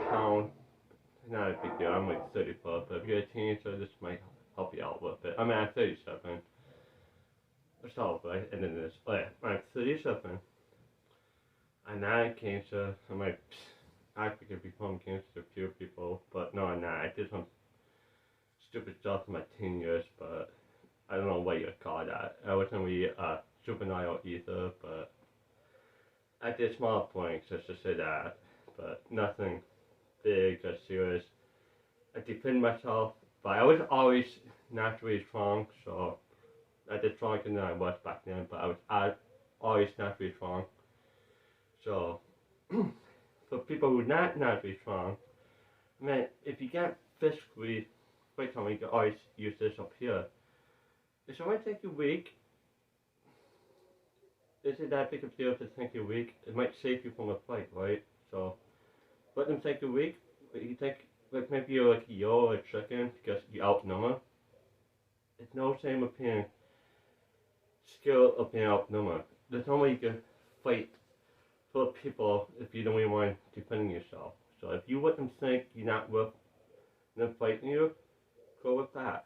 town, not a big deal. I'm like 34, but if you're a teenager, this might help you out with it. I mean, I'm 37. So, right, and then this, oh yeah, I'm 37. And I cancer. I'm like, I could become cancer to a few people, but no, I'm not. I did some stupid stuff in my teen years, but I don't know what you call that. I wasn't really juvenile either, but I did small points just to say that, but nothing big or serious. I defend myself, but I was always naturally strong, so I did stronger than I was back then, but I always naturally strong. So, for people who are not naturally strong, I mean, if you get physically fit, you can always use this up here. If someone take a week, is it that big of a deal to take a week? It might save you from a fight, right? So, let them take a week. You take, like maybe you're like a yo or a chicken because you outnumber. It's no same with being skill of being outnumbered. There's no way you can fight for people if you don't even want defending yourself. So if you let them think you're not worth them fighting you, go with that.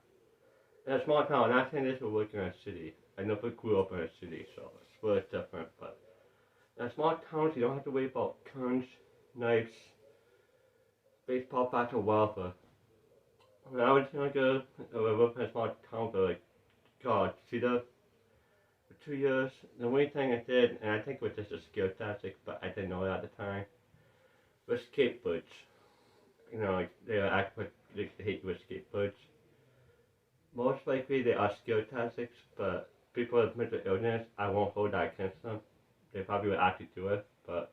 In a small town, I'm not saying this will work in a city. I never grew up in a city, so it's really different. But in a small town, you don't have to worry about guns, knives, baseball bats, or whatever. When I was younger, I lived in a small town for like, God, Cedar, for 2 years. The only thing I did, and I think it was just a skill tactic, but I didn't know it at the time, was skateboards. You know, like they act like they hate you with skateboards. Most likely they are skill tactics, but people with mental illness, I won't hold that against them. They probably would actually do it, but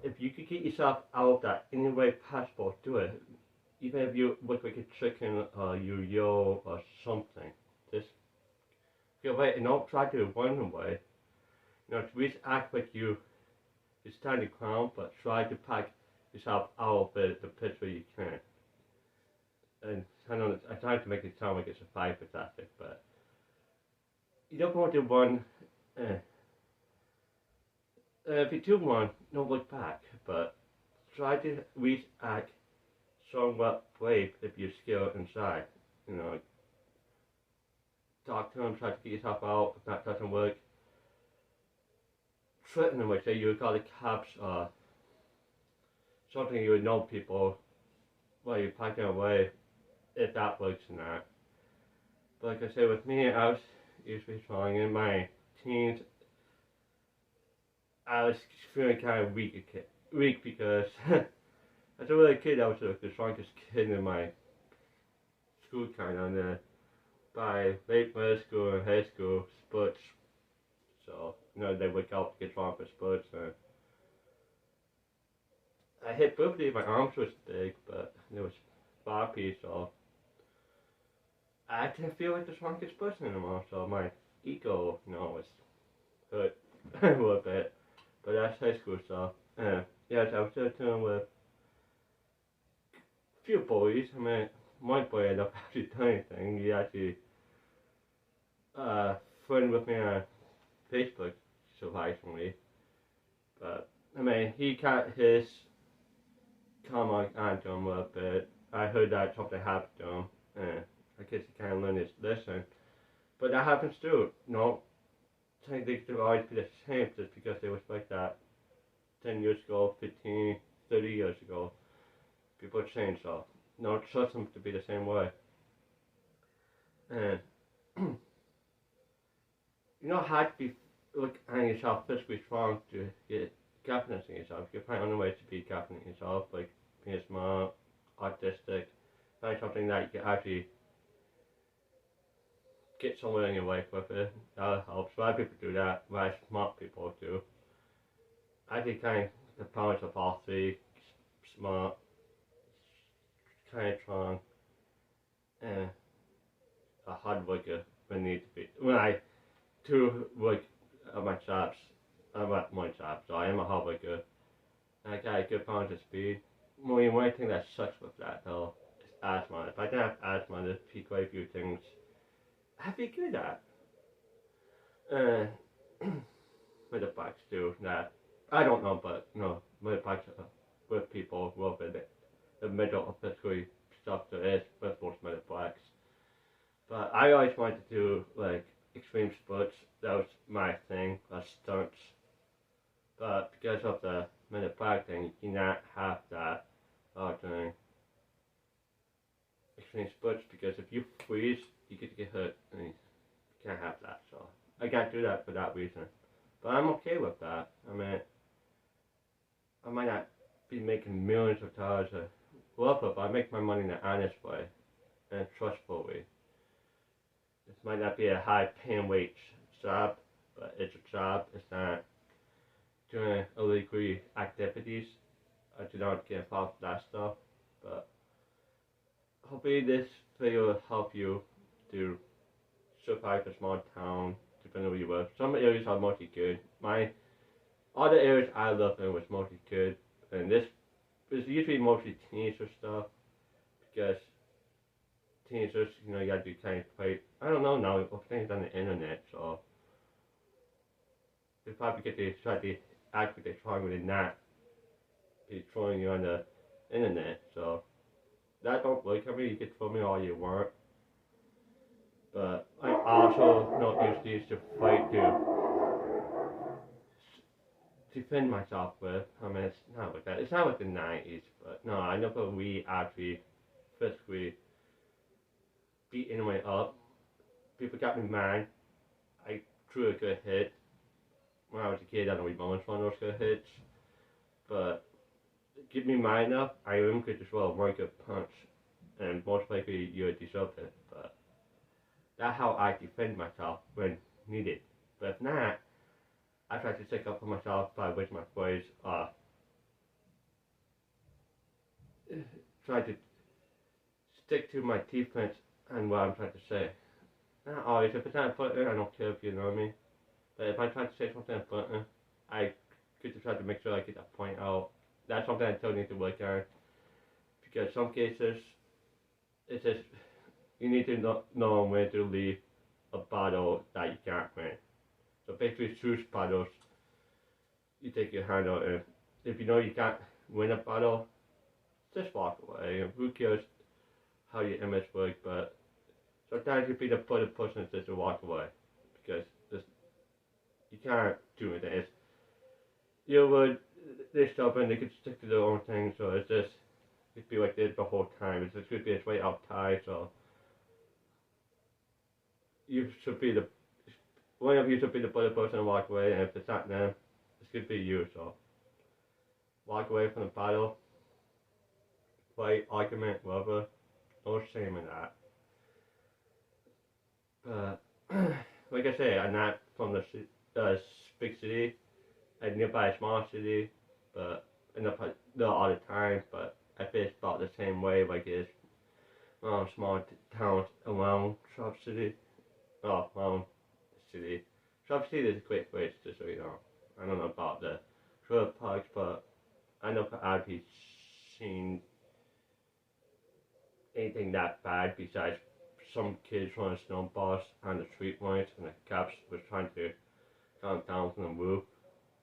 if you could get yourself out of that any way possible, do it. Even if you look like a chicken or yo or something, just get away and don't try to run away. You know, to act like you it's time to clown, but try to pack yourself out of the pit where you can. And I tried to make it sound like it's a fight tactic, but you don't want to run. If you do run, don't look back, but try to react somewhat brave if you're scared inside. You know, talk to them, try to get yourself out. If that doesn't work, threaten them, like say you would call the cops or something you would know people while you're packing away, if that works or not. But like I said, with me, I was usually strong. In my teens, I was feeling kind of weak because as a little kid, I was like the strongest kid in my school kind of. And by late middle school and high school, sports. So, you know, they wake up to get strong for sports. And I hit puberty, my arms was big, but it was floppy, so I didn't feel like the strongest person anymore. So my ego, you know, was hurt a little bit. But that's high school stuff. Yes, I was still dealing with a few bullies. I mean, one boy ended up actually doing anything. He actually friended with me on Facebook, surprisingly. But, I mean, he got his karma onto him a little bit. I heard that something happened to him. I guess he kind of learned his lesson. But that happens too. No, I think they should always be the same just because they was like that 10 years ago, 15, 30 years ago. People change, so don't trust them to be the same way. And you know how to be look on yourself physically strong to get confidence in yourself. You can find other ways to be confident in yourself, like being smart, artistic, find something that you can actually get somewhere in your life with it. That helps. A lot of people do that. A lot of smart people do. I think kind of the powers of all three: smart, kind of strong, and a hard worker when need to be. When I do work at my jobs, I'm at my job, so I am a hard worker. And I got a good balance of speed. Well, the only thing that sucks with that though is asthma. If I didn't have asthma, there's quite a few things I'd be good at. With the bikes too, that I don't know, but you know, with bikes with people who flag thing, you cannot have that during extreme sports, because if you freeze, you could get hurt, and you can't have that. So I can't do that for that reason. But I'm okay with that. I mean, I might not be making millions of dollars a whatever, but I make my money in an honest way and a trustful way. This might not be a high-paying wage job, but it's a job. It's not doing illegal activities. I do not get involved with that stuff, but hopefully this video will help you to survive a small town, depending on where you live. Some areas are mostly good. All the areas I lived in was mostly good, and this is usually mostly teenager stuff, because teenagers, you know, you gotta do kind of fight. I don't know now, things on the internet, so they probably get to try to act like they're stronger than not be trolling you on the internet, so that don't work. I mean, you can troll me all you want, but I also don't use these to fight to defend myself with. I mean, it's not like that. It's not like the 90s, but no, I never we actually physically beat anyone up. People got me mad. I threw a good hit. When I was a kid, I don't remember one of those good hits, but get me mad enough, I am could just well one good punch, and most likely you would deserve it. But that's how I defend myself when needed. But if not, I try to stick up for myself by with my boys. Try to stick to my defense and what I'm trying to say. Not always. If it's not important, I don't care if you know me. But if I try to say something important, I get to try to make sure I get that point out. That's something I still need to work on. Because some cases, it's just, you need to know when to leave a battle that you can't win. So basically, choose battles, you take your hand out, and if you know you can't win a battle, just walk away. And who cares how your image works, but sometimes you be the person just to walk away, because you can't do anything. They're stubborn, they could stick to their own thing, so it'd be like this the whole time. It's just going to be a straight out tie, so one of you should be the better person to walk away, and if it's not them, it's going to be you, so walk away from the battle, fight, argument, whatever, no shame in that. But, like I say, I'm not from the big city, I'm nearby a small city, but I end up there all the time, but I feel it's about the same way like it's small towns around Shop City. Around the city. Shop City is a great place, just so you know. I don't know about the trailer parks, but I know I've seen anything that bad besides some kids throwing snowballs on the street once, and the cops was trying to calm down from the roof.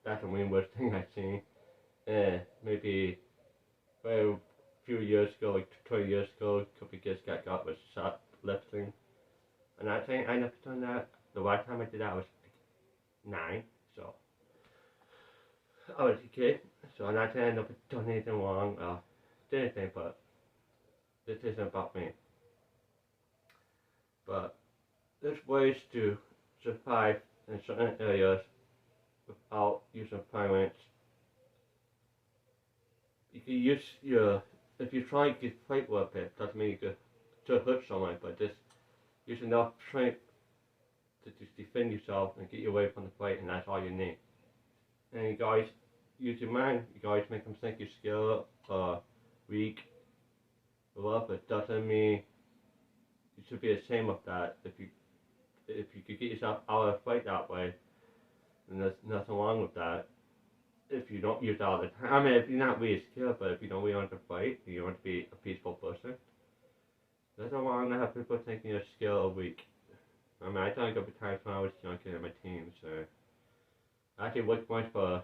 That's the main worst thing I've seen. Maybe a few years ago, like 20 years ago, a couple of kids got with shoplifting. And I think I never done that. The last time I did that I was 9, so I was a kid. So I'm not saying I never done anything wrong, did anything, but this isn't about me. But there's ways to survive in certain areas without using violence. You can use if you try to fight with it, doesn't mean you could hurt someone, but just use enough strength to just defend yourself and get you away from the fight, and that's all you need. And you guys use your mind, you guys make them think you're scared, weak, whatever. It doesn't mean you should be ashamed of that. If you could get yourself out of the fight that way, then there's nothing wrong with that. If you don't use all the time, I mean, if you're not really scared, but if you don't really want to fight, you want to be a peaceful person, there's no wrong to have people thinking you're scared or weak. I mean, I done a couple times when I was younger in my teens, so I actually worked once for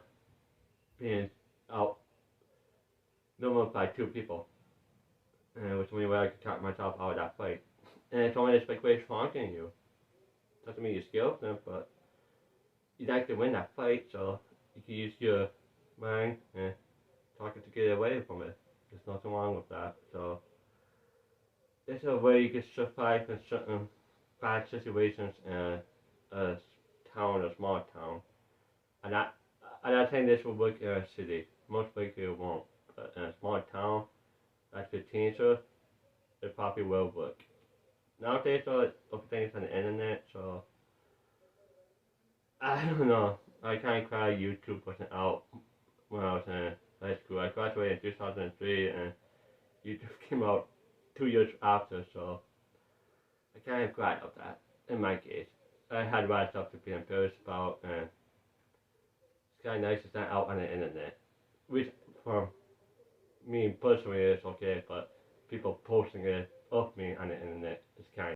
being outnumbered by 2 people, and it was the only way I could talk myself out of that fight. And it's only this big way stronger than you. Doesn't mean you're scared of them, but you'd like to win that fight, so you can use your mind and away from it. There's nothing wrong with that. So it's a way you can survive in certain bad situations in a town, a small town. And I think this will work in a city. Most likely it won't. But in a small town, that's a teenager, it probably will work. Nowadays, though, look things on the internet, so I don't know. I kind of glad YouTube wasn't out when I was in high school. I graduated in 2003, and YouTube came out 2 years after, so I kind of glad of that. In my case, I had a lot of stuff to be embarrassed about, and it's kind of nice it's not out on the internet. Which, for me personally, is okay, but people posting it of me on the internet